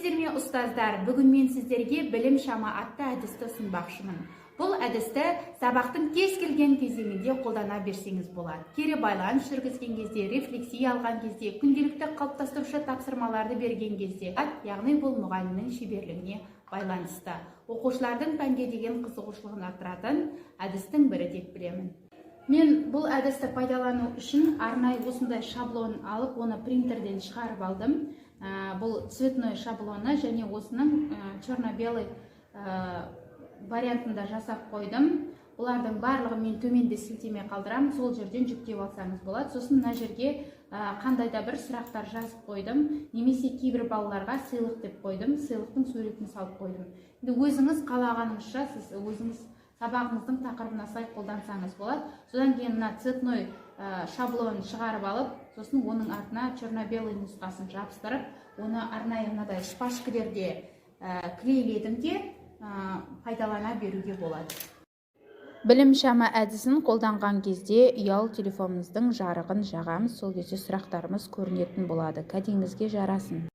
Сәлеметсіздер ме, ұстаздар? Бүгін мен сіздерге білім шама атты әдісті ұсынбақшымын. Бұл әдісті сабақтың кез келген кезеңінде қолдана берсеңіз болады. Кері байланыс жүргізген кезде, рефлексия алған кезде, күнделікті қалыптастырушы тапсырмаларды берген кезде, яғни бұл мұғалімнің шеберлігіне байланысты. Оқушылардың пәнге деген қызығушылығын арттыратын әдістің бірі деп білемін. Мен бұл әдісті пайдалану үшін арнайы осындай шаблон алып, оны принтерден шығарып алдым. Бұл цветной шаблоны және осының черно-белый вариантында жасап қойдым. Бұлардың барлығы мен төменде сілтеме қалдырам, сол жерден жүктеп алсаңыз болады. Сосын мына жерге қандай да бір сұрақтар жазып қойдым, немесе кейбір балаларға сыйлық деп қойдым, сыйлықтың суретін салып қойдым. Енді өзіңіз қалағаныңызша сіз өзіңіз сабағыңыздың тақырыбына сай қолдансаңыз болады. Содан кейін мына цветной шаблон шығарып алып, сосын оның артына черно-белый нұсқасын жабыстырып, оны арнайы мынадай шпажкілерде клейледім де пайдалана беруге болады. Білім шама әдісін қолданған кезде ұялы телефонымыздың жарығын жағамыз, сол кезде сұрақтарымыз көрінетін болады. Кәдеңізге жарасын.